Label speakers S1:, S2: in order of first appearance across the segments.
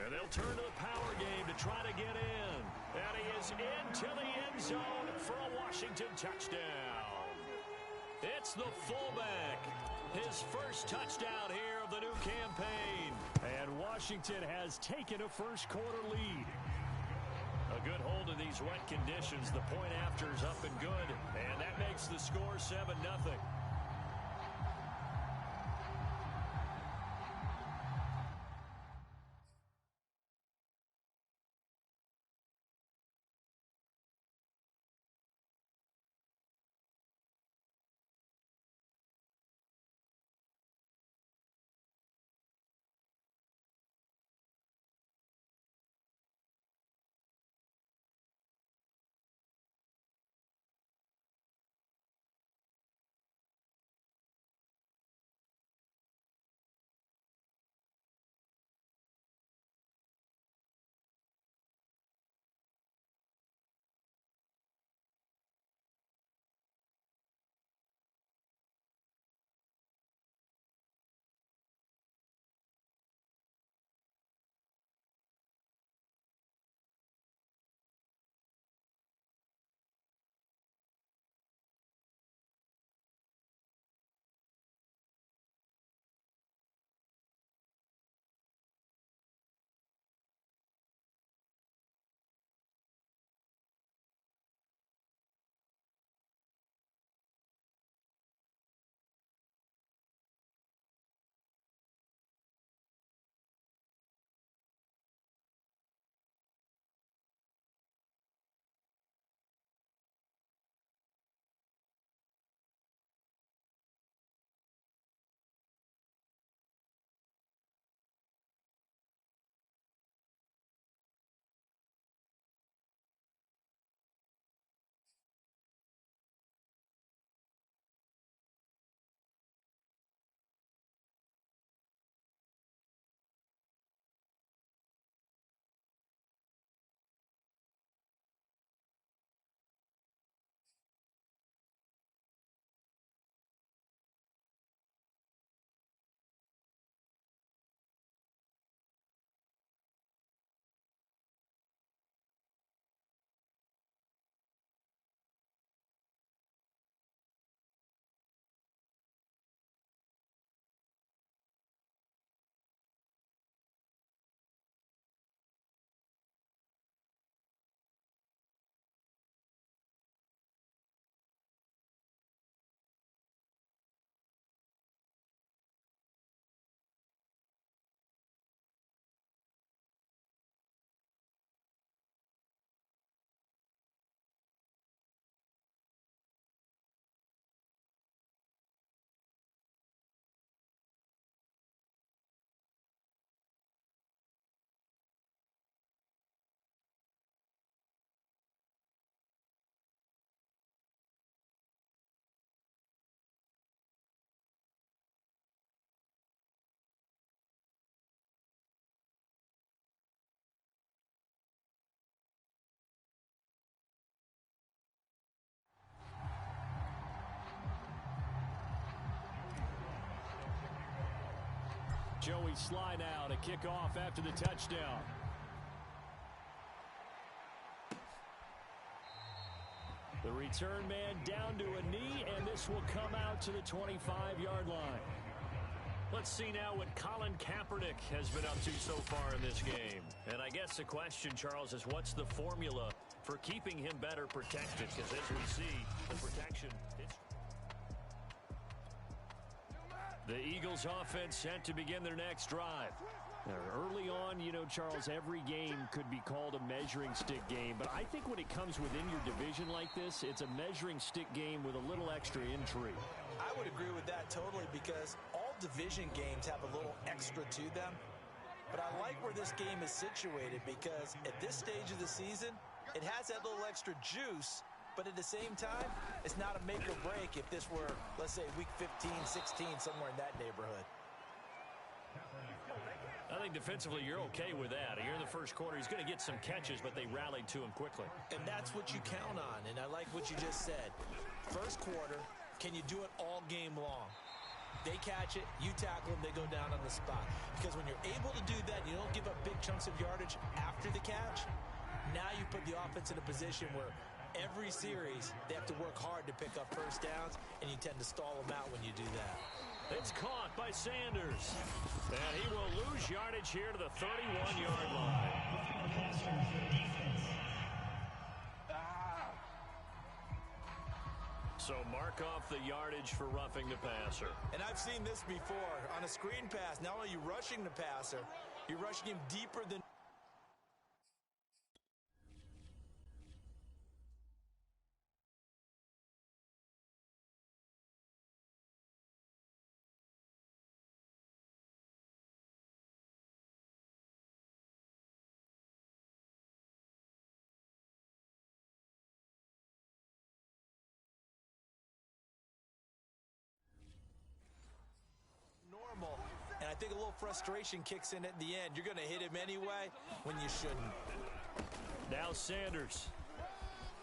S1: And they'll turn to the power game to try to get in. And he is into the end zone for a Washington touchdown. It's the fullback. His first touchdown here of the new campaign. And Washington has taken a first-quarter lead. A good hold in these wet conditions. The point after is up and good. And that makes the score 7-0. Joey Sly now to kick off after the touchdown. The return man down to a knee, and this will come out to the 25-yard line. Let's see now what Colin Kaepernick has been up to so far in this game. And I guess the question, Charles, is what's the formula for keeping him better protected? Because as we see, the protection... The Eagles offense set to begin their next drive. Now, early on, you know, Charles, every game could be called a measuring stick game. But I think when it comes within your division like this, it's a measuring stick game with a little extra intrigue.
S2: I would agree with that totally because all division games have a little extra to them. But I like where this game is situated because at this stage of the season, it has that little extra juice. But at the same time, it's not a make or break if this were, let's say, week 15, 16, somewhere in that neighborhood.
S1: I think defensively you're okay with that. Here in the first quarter, he's going to get some catches, but they rallied to him quickly.
S2: And that's what you count on, and I like what you just said. First quarter, can you do it all game long? They catch it, you tackle them, they go down on the spot. Because when you're able to do that, you don't give up big chunks of yardage after the catch. Now you put the offense in a position where every series they have to work hard to pick up first downs, and you tend to stall them out when you do that.
S1: It's caught by Sanders. And he will lose yardage here to the 31-yard line. So mark off the yardage for roughing the passer.
S2: And I've seen this before. On a screen pass, not only are you rushing the passer, you're rushing him deeper than... normal. And I think a little frustration kicks in at the end. You're going to hit him anyway when you shouldn't.
S1: Now Sanders.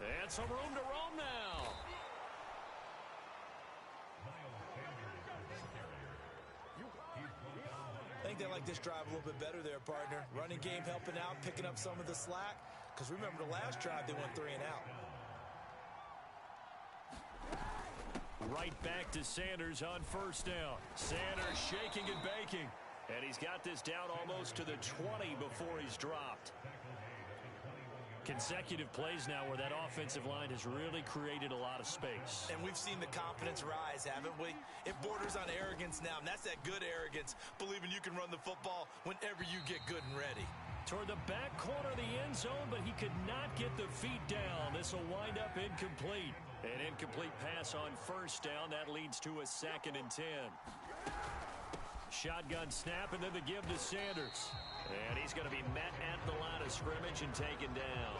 S1: And some room to roam now.
S2: I think they like this drive a little bit better there, partner. Running game helping out, picking up some of the slack. Because remember, the last drive, they went 3 and out.
S1: Right back to Sanders on first down. Sanders shaking and baking. And he's got this down almost to the 20 before he's dropped. Consecutive plays now where that offensive line has really created a lot of space.
S2: And we've seen the confidence rise, haven't we? It borders on arrogance now, and that's that good arrogance, believing you can run the football whenever you get good and ready.
S1: Toward the back corner of the end zone, but he could not get the feet down. This will wind up incomplete. An incomplete pass on first down. That leads to a 2nd and 10. Shotgun snap, and then the give to Sanders. And he's going to be met at the line of scrimmage and taken down.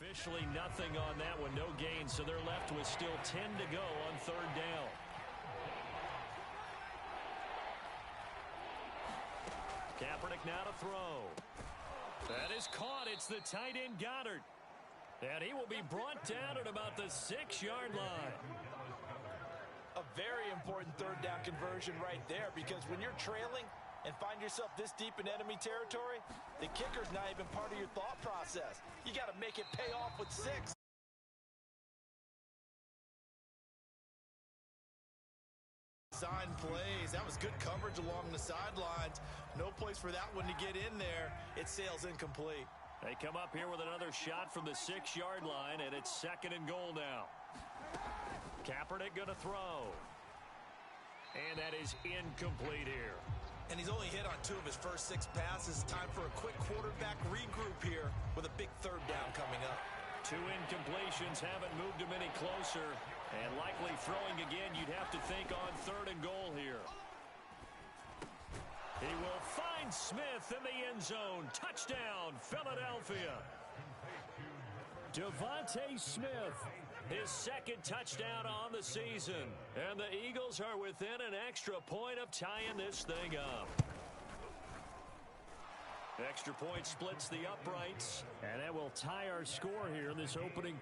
S1: Officially nothing on that one, no gain, so they're left with still 10 to go on third down. Kaepernick now to throw. That is caught. It's the tight end Goddard. And he will be brought down at about the 6-yard line.
S2: A very important third down conversion right there, because when you're trailing and find yourself this deep in enemy territory, the kicker's not even part of your thought process. You got to make it pay off with 6. Sign plays. That was good coverage along the sidelines. No place for that one to get in there. It sails incomplete.
S1: They come up here with another shot from the 6-yard line, and it's 2nd and goal now. Kaepernick going to throw. And that is incomplete here.
S2: And he's only hit on 2 of his first 6 passes. Time for a quick quarterback regroup here with a big third down coming up.
S1: 2 incompletions haven't moved him any closer. And likely throwing again, you'd have to think on 3rd and goal here. He will find Smith in the end zone. Touchdown, Philadelphia. Devontae Smith, his 2nd touchdown on the season. And the Eagles are within an extra point of tying this thing up. Extra point splits the uprights, and that will tie our score here in this opening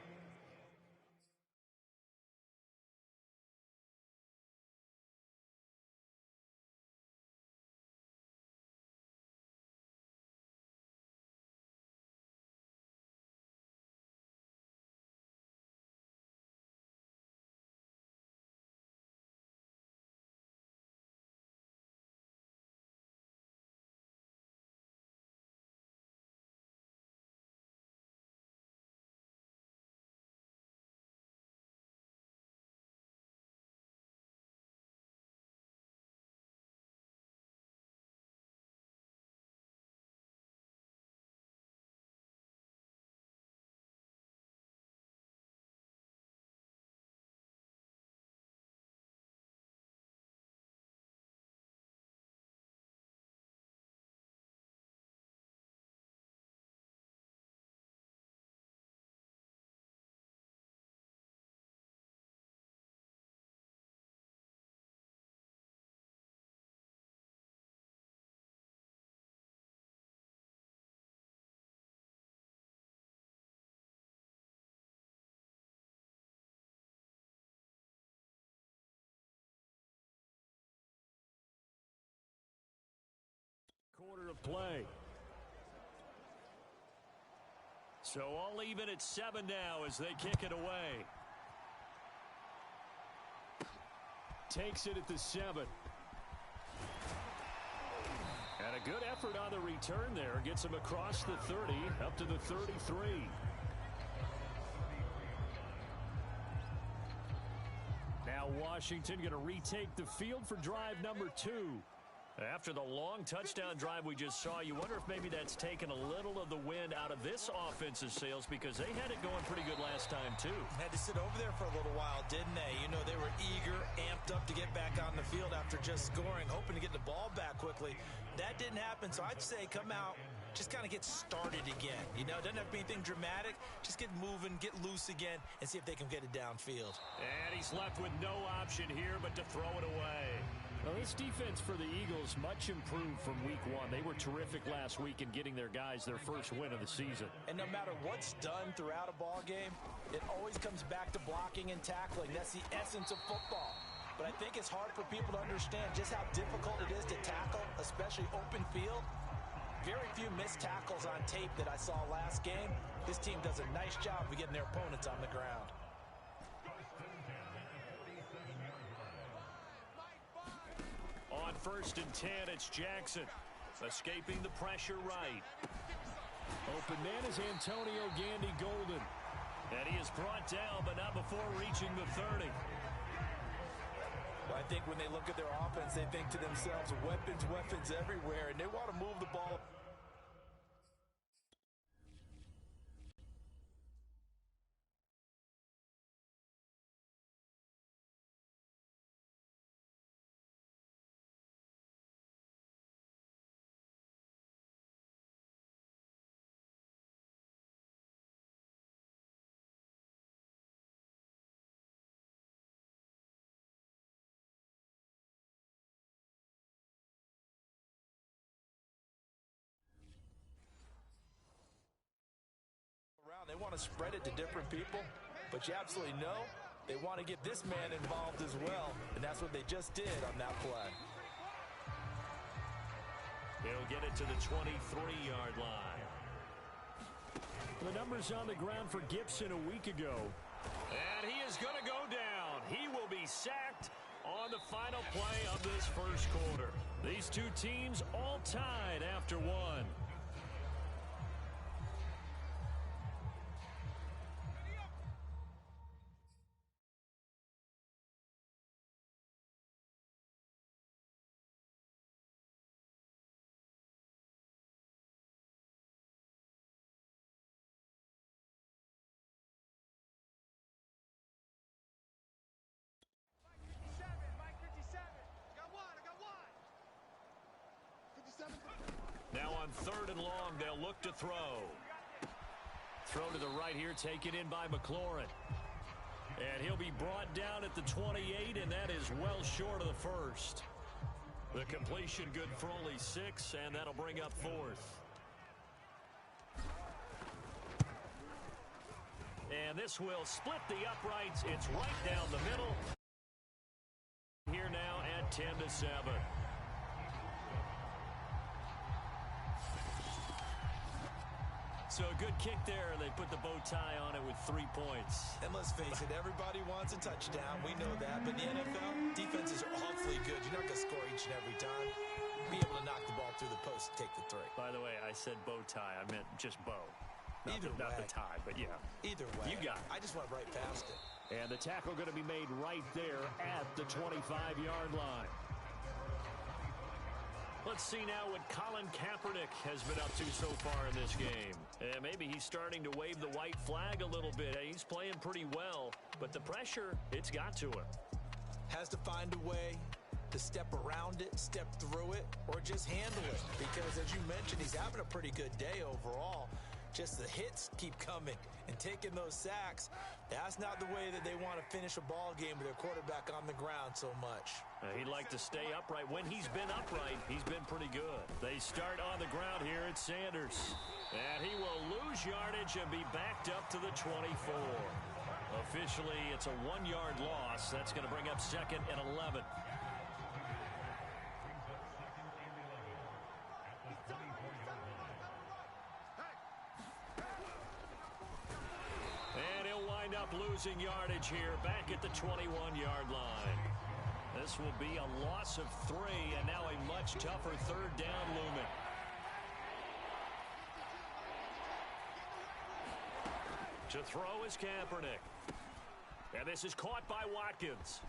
S1: play. So all even at 7 now as they kick it away. Takes it at the 7. And a good effort on the return there. Gets him across the 30, up to the 33. Now Washington going to retake the field for drive number 2. After the long touchdown drive we just saw, you wonder if maybe that's taken a little of the wind out of this offense's sails because they had it going pretty good last time, too.
S2: Had to sit over there for a little while, didn't they? You know, they were eager, amped up to get back on the field after just scoring, hoping to get the ball back quickly. That didn't happen, so I'd say come out, just kind of get started again. You know, it doesn't have to be anything dramatic. Just get moving, get loose again, and see if they can get it downfield.
S1: And he's left with no option here but to throw it away. Well, this defense for the Eagles much improved from week 1. They were terrific last week in getting their guys their first win of the season.
S2: And no matter what's done throughout a ball game, it always comes back to blocking and tackling. That's the essence of football. But I think it's hard for people to understand just how difficult it is to tackle, especially open field. Very few missed tackles on tape that I saw last game. This team does a nice job of getting their opponents on the ground.
S1: On 1st and 10, it's Jackson. Escaping the pressure right. Open man is Antonio Gandy Golden. And he is brought down, but not before reaching the 30.
S2: Well, I think when they look at their offense, they think to themselves, weapons everywhere, and they want to move the ball. They want to spread it to different people, but you absolutely know they want to get this man involved as well, and that's what they just did on that play.
S1: He'll get it to the 23-yard line. The numbers on the ground for Gibson a week ago. And he is going to go down. He will be sacked on the final play of this first quarter. These two teams all tied after one. Now on 3rd and long, they'll look to throw. Throw to the right here, taken in by McLaurin. And he'll be brought down at the 28, and that is well short of the first. The completion good for only 6, and that'll bring up 4th. And this will split the uprights. It's right down the middle. Here now at 10-7. So a good kick there. They put the bow tie on it with 3 points.
S2: And let's face it, everybody wants a touchdown. We know that. But in the NFL, defenses are awfully good. You're not going to score each and every time. Be able to knock the ball through the post and take the 3.
S1: By the way, I said bow tie. I meant just bow. Not the tie, but yeah.
S2: Either way.
S1: You got it.
S2: I just went right past it.
S1: And the tackle going to be made right there at the 25-yard line. Let's see now what Colin Kaepernick has been up to so far in this game. And maybe he's starting to wave the white flag a little bit. He's playing pretty well, but the pressure, it's got to him.
S2: Has to find a way to step around it, step through it, or just handle it. Because as you mentioned, he's having a pretty good day overall. Just the hits keep coming and taking those sacks. That's not the way that they want to finish a ball game with their quarterback on the ground so much.
S1: He'd like to stay upright. When he's been upright, he's been pretty good. They start on the ground here at Sanders. And he will lose yardage and be backed up to the 24. Officially, it's a 1-yard loss. That's going to bring up 2nd and 11. up losing yardage here, back at the 21-yard line. This will be a loss of 3, and now a much tougher third down looming. To throw is Kaepernick. And this is caught by Watkins.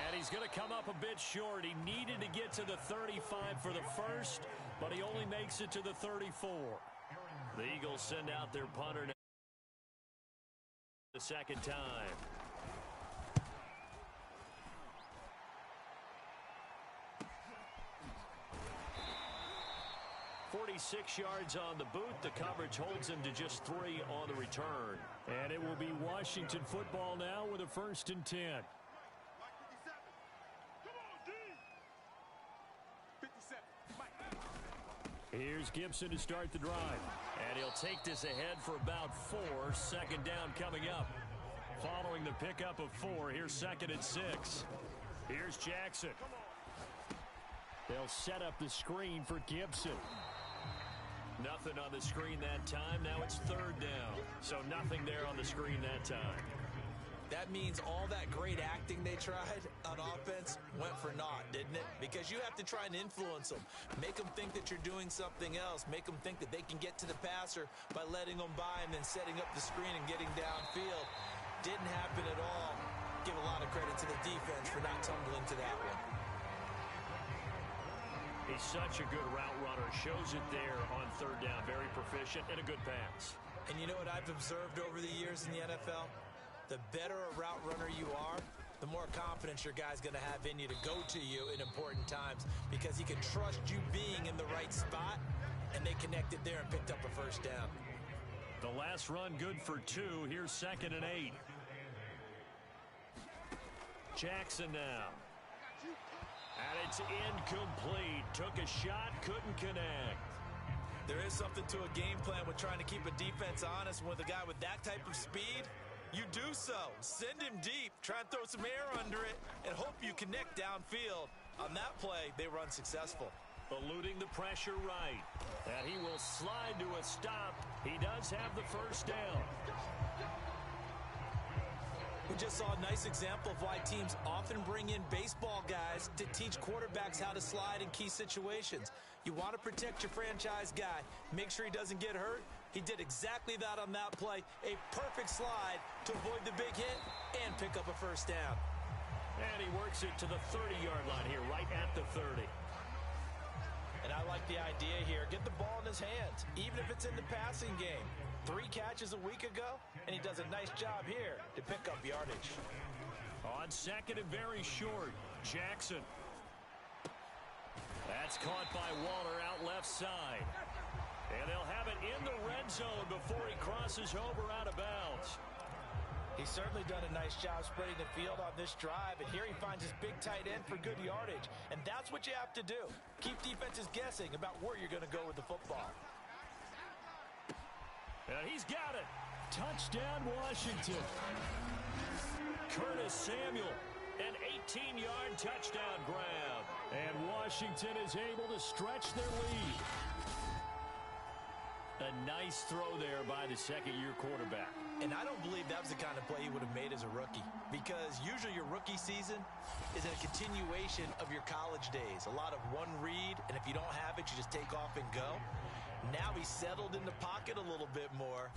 S1: And he's going to come up a bit short. He needed to get to the 35 for the first, but he only makes it to the 34. The Eagles send out their punter the second time. "46 yards on the boot. The coverage holds him to just 3 on the return. And it will be Washington football now with a 1st and 10. Here's Gibson to start the drive. And he'll take this ahead for about 4. 2nd down coming up. Following the pickup of 4, here's 2nd and 6. Here's Jackson. They'll set up the screen for Gibson. Nothing on the screen that time. Now it's 3rd down. So nothing there on the screen that time.
S2: That means all that great acting they tried on offense went for naught, didn't it? Because you have to try and influence them. Make them think that you're doing something else. Make them think that they can get to the passer by letting them by and then setting up the screen and getting downfield. Didn't happen at all. Give a lot of credit to the defense for not tumbling to that one.
S1: He's such a good route runner. Shows it there on 3rd down. Very proficient and a good pass.
S2: And you know what I've observed over the years in the NFL? The better a route runner you are, the more confidence your guy's going to have in you to go to you in important times because he can trust you being in the right spot, and they connected there and picked up a 1st down.
S1: The last run good for 2. Here's 2nd and 8. Jackson now. And it's incomplete. Took a shot, couldn't connect.
S2: There is something to a game plan with trying to keep a defense honest with a guy with that type of speed. You do so. Send him deep. Try and throw some air under it and hope you connect downfield. On that play, they run successful.
S1: Eluding the pressure right. And he will slide to a stop. He does have the 1st down.
S2: We just saw a nice example of why teams often bring in baseball guys to teach quarterbacks how to slide in key situations. You want to protect your franchise guy. Make sure he doesn't get hurt. He did exactly that on that play. A perfect slide to avoid the big hit and pick up a 1st down.
S1: And he works it to the 30-yard line here, right at the 30.
S2: And I like the idea here. Get the ball in his hands, even if it's in the passing game. 3 catches a week ago, and he does a nice job here to pick up yardage.
S1: On 2nd and very short, Jackson. That's caught by Waller out left side. And they'll have it in the red zone before he crosses over out of bounds.
S2: He's certainly done a nice job spreading the field on this drive, and here he finds his big tight end for good yardage. And that's what you have to do. Keep defenses guessing about where you're going to go with the football.
S1: And he's got it. Touchdown, Washington. Curtis Samuel, an 18-yard touchdown grab. And Washington is able to stretch their lead. A nice throw there by the 2nd-year quarterback.
S2: And I don't believe that was the kind of play he would have made as a rookie, because usually your rookie season is a continuation of your college days. A lot of one read, and if you don't have it, you just take off and go. Now he's settled in the pocket a little bit more,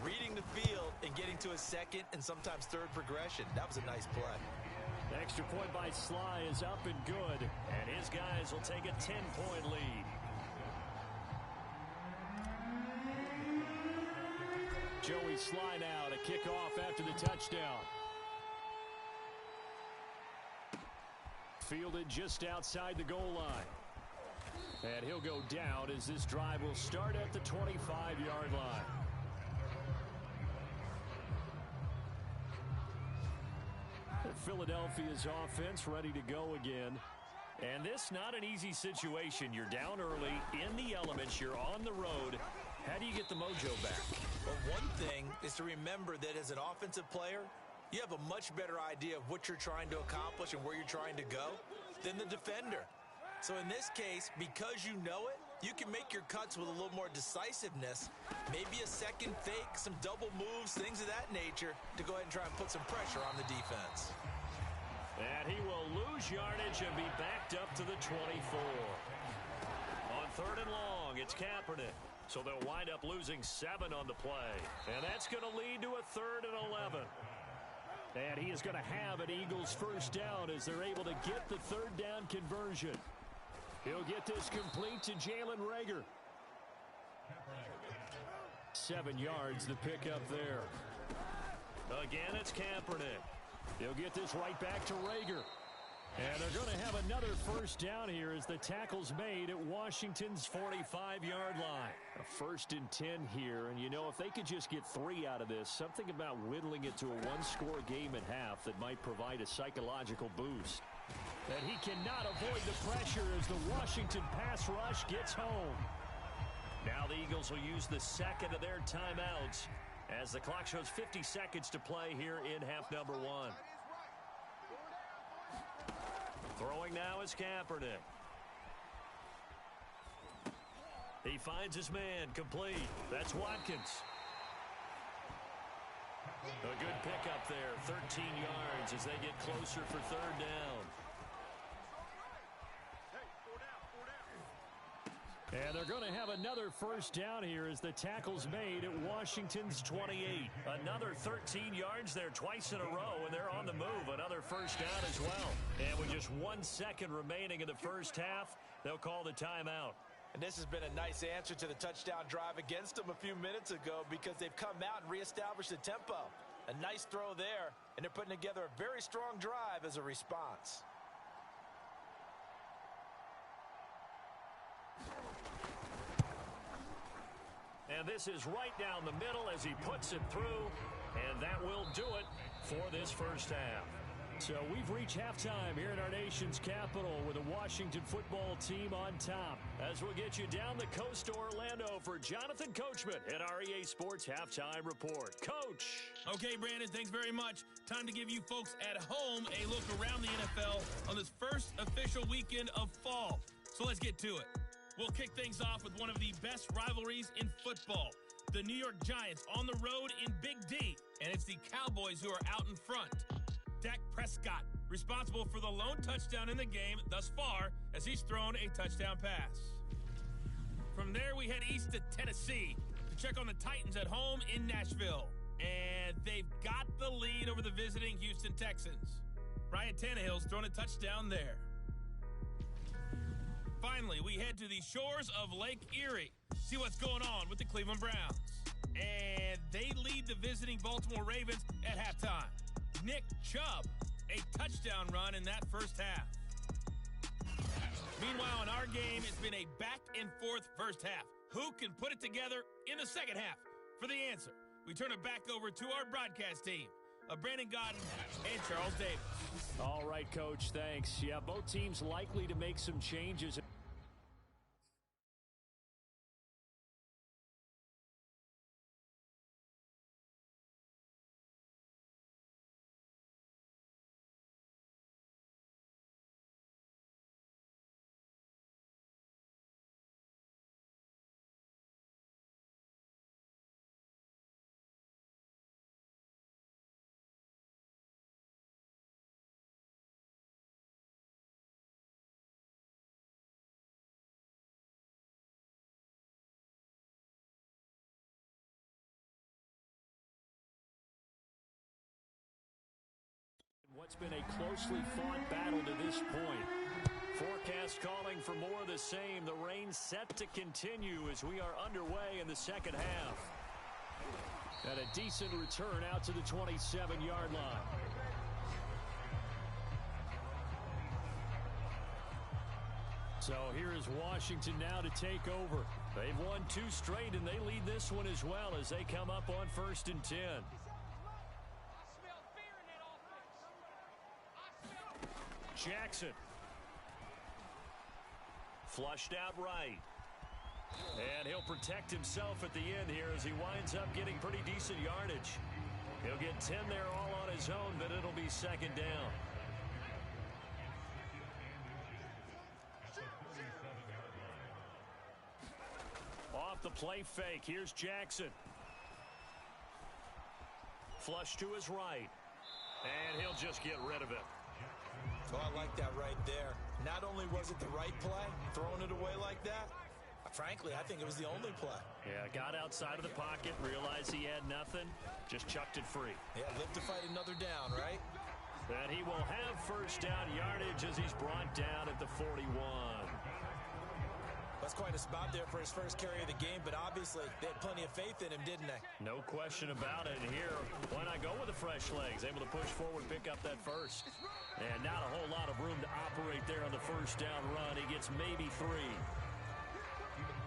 S2: reading the field and getting to his 2nd and sometimes 3rd progression. That was a nice play.
S1: The extra point by Sly is up and good, and his guys will take a 10-point lead. Joey Sly now to kick off after the touchdown. Fielded just outside the goal line. And he'll go down as this drive will start at the 25-yard line. Philadelphia's offense ready to go again. And this not an easy situation. You're down early, in the elements, you're on the road. How do you get the mojo back?
S2: Well, one thing is to remember that as an offensive player, you have a much better idea of what you're trying to accomplish and where you're trying to go than the defender. So in this case, because you know it, You can make your cuts with a little more decisiveness. Maybe a second fake, some double moves, things of that nature to go ahead and try and put some pressure on the defense.
S1: And he will lose yardage and be backed up to the 24. On 3rd and long, it's Kaepernick. So they'll wind up losing 7 on the play. And that's going to lead to a 3rd and 11. And he is going to have an Eagles first down as they're able to get the 3rd down conversion. He'll get this complete to Jalen Reagor. 7 yards the pickup there. Again, it's Kaepernick. He'll get this right back to Reagor. And they're going to have another first down here as the tackle's made at Washington's 45-yard line. A 1st and 10 here, and you know, if they could just get 3 out of this, something about whittling it to a 1-score game at half that might provide a psychological boost. And he cannot avoid the pressure as the Washington pass rush gets home. Now the Eagles will use the 2nd of their timeouts as the clock shows 50 seconds to play here in half number 1. Throwing now is Kaepernick. He finds his man complete. That's Watkins. A good pickup there, 13 yards as they get closer for 3rd down. And they're going to have another first down here as the tackle's made at Washington's 28. Another 13 yards there twice in a row, and they're on the move. Another first down as well. And with just 1 second remaining in the first half, they'll call the timeout.
S2: And this has been a nice answer to the touchdown drive against them a few minutes ago because they've come out and reestablished the tempo. A nice throw there, and they're putting together a very strong drive as a response.
S1: And this is right down the middle as he puts it through, and that will do it for this first half. So we've reached halftime here in our nation's capital with the Washington football team on top. As we'll get you down the coast to Orlando for Jonathan Coachman at our EA Sports Halftime Report. Coach.
S3: Okay, Brandon, thanks very much. Time to give you folks at home a look around the NFL on this first official weekend of fall. So let's get to it. We'll kick things off with one of the best rivalries in football. The New York Giants on the road in Big D, and it's the Cowboys who are out in front. Dak Prescott, responsible for the lone touchdown in the game thus far as he's thrown a touchdown pass. From there, we head east to Tennessee to check on the Titans at home in Nashville. And they've got the lead over the visiting Houston Texans. Ryan Tannehill's thrown a touchdown there. Finally, we head to the shores of Lake Erie, see what's going on with the Cleveland Browns. And they lead the visiting Baltimore Ravens at halftime. Nick Chubb, a touchdown run in that first half. Meanwhile, in our game, it's been a back-and-forth first half. Who can put it together in the second half? For the answer, we turn it back over to our broadcast team of Brandon Godden and Charles Davis.
S1: All right, Coach, thanks. Yeah, both teams likely to make some changes. What's been a closely fought battle to this point. Forecast calling for more of the same. The rain set to continue as we are underway in the second half. And a decent return out to the 27-yard line. So here is Washington now to take over. They've won 2 straight, and they lead this one as well as they come up on 1st and 10. Jackson. Flushed out right. And he'll protect himself at the end here as he winds up getting pretty decent yardage. He'll get 10 there all on his own, but it'll be second down. Off the play fake, here's Jackson. Flush to his right. And he'll just get rid of it.
S2: Oh, I like that right there. Not only was it the right play, throwing it away like that, frankly, I think it was the only play.
S1: Yeah, got outside of the pocket, realized he had nothing, just chucked it free.
S2: Yeah, live to fight another down, right?
S1: And he will have first down yardage as he's brought down at the 41.
S2: That's quite a spot there for his first carry of the game, but obviously they had plenty of faith in him, didn't they?
S1: No question about it. And here, why not go with the fresh legs? Able to push forward, pick up that first. And not a whole lot of room to operate there on the first down run. He gets maybe 3.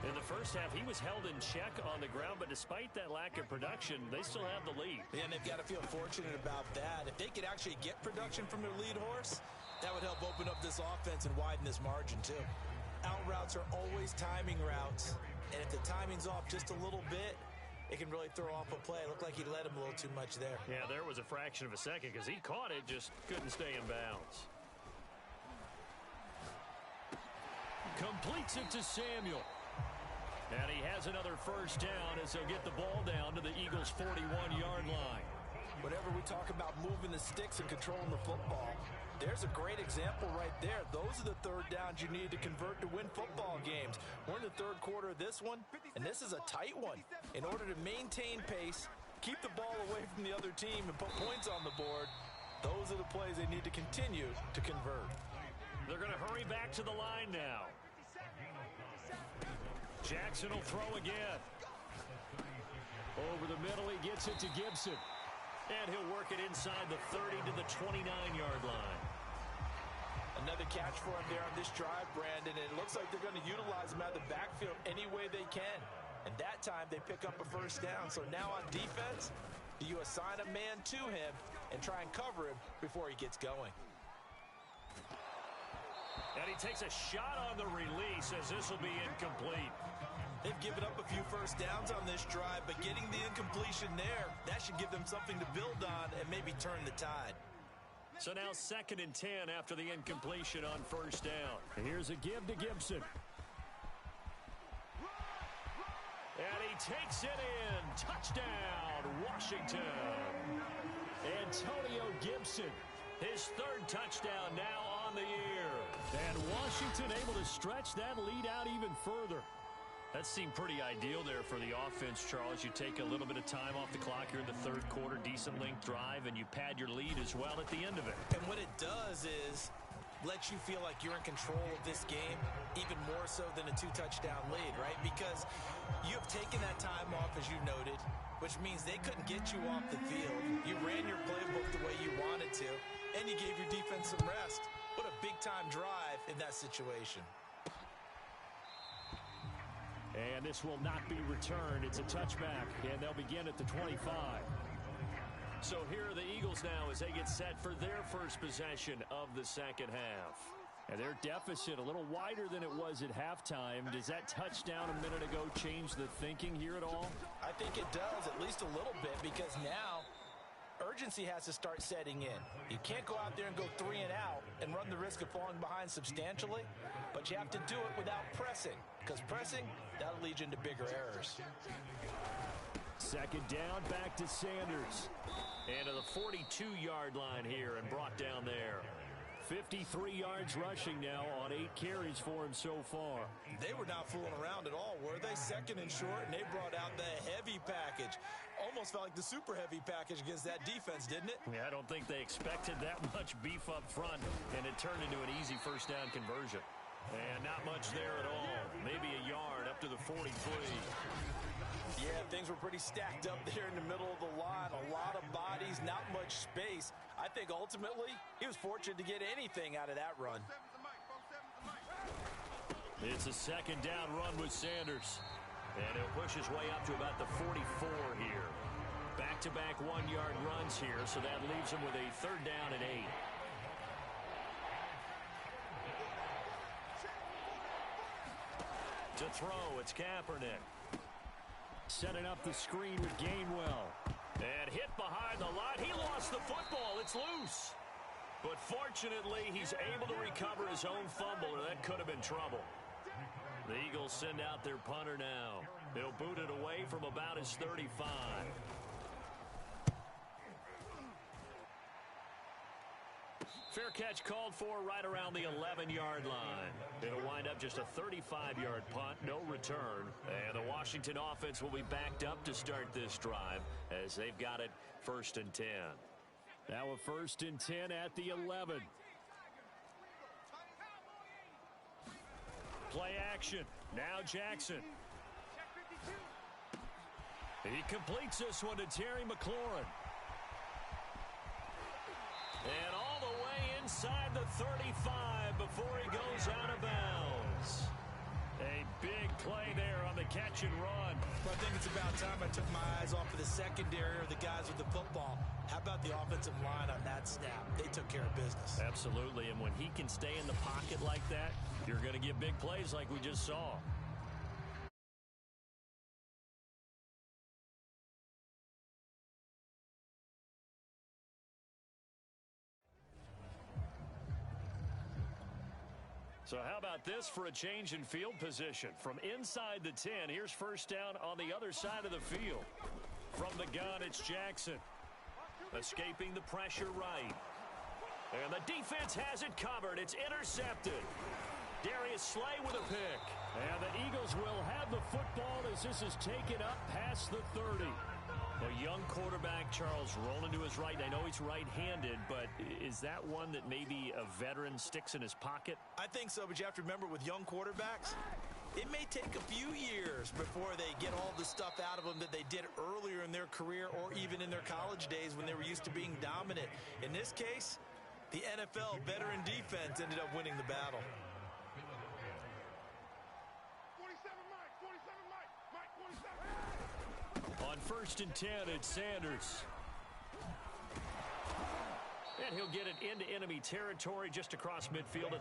S1: In the first half, he was held in check on the ground, but despite that lack of production, they still have the lead.
S2: Yeah, and they've got to feel fortunate about that. If they could actually get production from their lead horse, that would help open up this offense and widen this margin, too. Out routes are always timing routes, and if the timing's off just a little bit, it can really throw off a play. It looked like he led him a little too much there.
S1: Yeah, there was a fraction of a second because he caught it, just couldn't stay in bounds. Completes it to Samuel. And he has another first down as he'll get the ball down to the Eagles' 41-yard line.
S2: Whenever we talk about moving the sticks and controlling the football, there's a great example right there. Those are the third downs you need to convert to win football games. We're in the third quarter of this one, and this is a tight one. In order to maintain pace, keep the ball away from the other team, and put points on the board, those are the plays they need to continue to convert.
S1: They're going to hurry back to the line now. Jackson will throw again. Over the middle, he gets it to Gibson. And he'll work it inside the 30 to the 29-yard line.
S2: Another catch for him there on this drive, Brandon, and it looks like they're going to utilize him out of the backfield any way they can. And that time, they pick up a first down. So now on defense, you assign a man to him and try and cover him before he gets going.
S1: And he takes a shot on the release as this will be incomplete.
S2: They've given up a few first downs on this drive, but getting the incompletion there, that should give them something to build on and maybe turn the tide.
S1: So now 2nd and 10 after the incompletion on first down. And here's a give to Gibson. And he takes it in. Touchdown, Washington. Antonio Gibson, his 3rd touchdown now on the year. And Washington able to stretch that lead out even further. That seemed pretty ideal there for the offense, Charles. You take a little bit of time off the clock here in the third quarter, decent length drive, and you pad your lead as well at the end of it.
S2: And what it does is let you feel like you're in control of this game, even more so than a 2-touchdown lead, right? Because you have taken that time off, as you noted, which means they couldn't get you off the field. You ran your playbook the way you wanted to, and you gave your defense some rest. What a big-time drive in that situation.
S1: And this will not be returned. It's a touchback, and they'll begin at the 25. So here are the Eagles now as they get set for their first possession of the second half. And their deficit a little wider than it was at halftime. Does that touchdown a minute ago change the thinking here at all?
S2: I think it does, at least a little bit, because now urgency has to start setting in. You can't go out there and go 3 and out and run the risk of falling behind substantially, but you have to do it without pressing, because pressing, that'll lead you into bigger errors.
S1: 2nd down, back to Sanders. And to the 42-yard line here and brought down there. 53 yards rushing now on 8 carries for him so far.
S2: They were not fooling around at all, were they? 2nd and short, and they brought out the heavy package. Almost felt like the super heavy package against that defense, didn't it?
S1: Yeah, I don't think they expected that much beef up front, and it turned into an easy first down conversion. And not much there at all. Maybe a yard up to the 43.
S2: Yeah, things were pretty stacked up there in the middle of the line. A lot of bodies, not much space. I think ultimately he was fortunate to get anything out of that run.
S1: It's a 2nd down run with Sanders. And he'll push his way up to about the 44 here. Back-to-back 1-yard runs here, so that leaves him with a 3rd down and 8. To throw, it's Kaepernick. Setting up the screen with Gainwell. And hit behind the line. He lost the football. It's loose. But fortunately, he's able to recover his own fumble, or that could have been trouble. The Eagles send out their punter now. He'll boot it away from about his 35. Fair catch called for right around the 11-yard line. It'll wind up just a 35-yard punt, no return. And the Washington offense will be backed up to start this drive as they've got it 1st and 10. Now a 1st and 10 at the 11. Play action. Now Jackson. He completes this one to Terry McLaurin. And all the way inside the 35 before he goes out of bounds. A big play there on the catch and run.
S2: Well, I think it's about time I took my eyes off of the secondary or the guys with the football. How about the offensive line on that snap? They took care of business.
S1: Absolutely, and when he can stay in the pocket like that, you're going to get big plays like we just saw. So how about this for a change in field position? From inside the 10, here's 1st down on the other side of the field. From the gun, it's Jackson. Escaping the pressure right. And the defense has it covered. It's intercepted. Darius Slay with a pick. And the Eagles will have the football as this is taken up past the 30. A young quarterback, Charles, rolling to his right. I know he's right-handed, but is that one that maybe a veteran sticks in his pocket?
S2: I think so, but you have to remember with young quarterbacks, it may take a few years before they get all the stuff out of them that they did earlier in their career or even in their college days when they were used to being dominant. In this case, the NFL veteran defense ended up winning the battle.
S1: On 1st and 10, it's Sanders. And he'll get it into enemy territory just across midfield.